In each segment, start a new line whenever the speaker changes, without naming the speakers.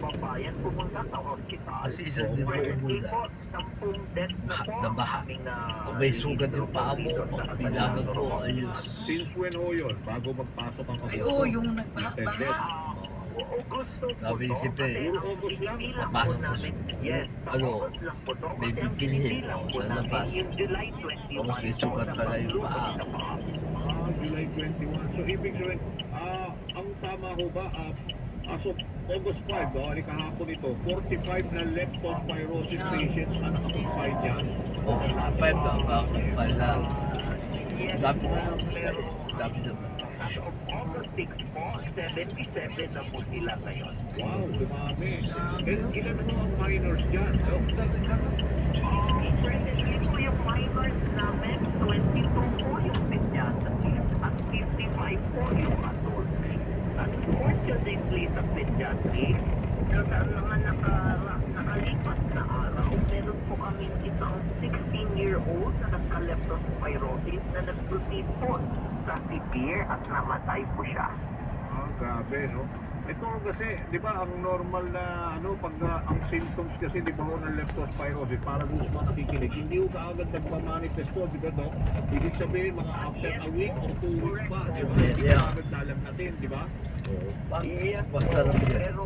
kababayan pumunta sa hospital.
Kasi isang din po
Presently
umula.
po, 10 deaths na po
Na baha.
aming
Kung may sugat yung paa mo, pag bilangan ko, ayos.
Since when ho yun? Bago magpasok ang
Ay,
Agosto?
oo, yung nagbaha.
August po
Sabi
to,
siyempre,
kasi ang
August lang,
binibilang po
papasok
namin, yes, sa
ano,
August lang po to,
may
kasi ang
bibilhin
binibilang po
sa
namin
labas.
yung July 21
Tapos may
po
sugat
na
pala yung
pagluto
paa.
sa paa.
July 21. So, ibig sabihin, ang tama ho ba, as of August 5, ali kahapon ito, 45 na leptospirosis patients ang nakapagpay dyan.
O, 5 na ba? 5 lang.
Yes
Dami
po,
na.
pero
Dami naman.
as of August 6 po, 77 na po sila ngayon.
Wow, dumami. And ilan mo ang minors dyan? No?
Presently po yung minors namin, 22 po yung pediatric at 55 po yung adult. Unfortunately sa pediatric, nakalipas na araw, meron po kaming isang 16-year-old na nagka-leptospirosis na nag-proceed po sa severe at namatay po siya.
Grabe, no? Ito kasi, di ba, ang normal na, pag ang symptoms kasi, di ba, ng leptospirosis, para gusto mga nakikinig, hindi ko kaagad nagmamanifest ko, di ba, Dok? Ibig sabihin, mga after a week or 2 weeks pa, di ba? Hindi
Yeah.
kaagad lalam natin, di ba?
Yes po,
Masarap yan.
pero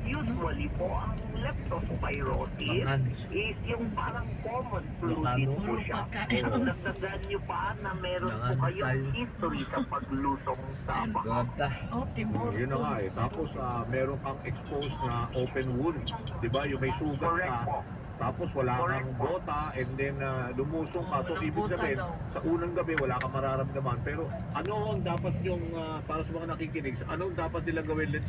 usually po ang leptospirosis
Mangan.
is yung parang common flu
Mangan,
din
no?
po siya.
Pagkain.
Kung nagdagan nyo pa na meron po
Mangan
kayong
tayo.
history sa paglutong sa baka.
Ganda.
Oh, Timor.
Yun na nga eh. Tapos, meron kang exposed na open wound, di ba? Yung may sugat
Correct
ka,
po.
tapos wala
Correct
kang
po.
bota, and then lumusong ka. So,
Walang
ibig
bota
sabihin,
daw.
sa unang gabi, wala kang mararamdaman. Pero, ano ang dapat yung, para sa mga nakikinig, ano ang dapat nilang gawin? Let's say,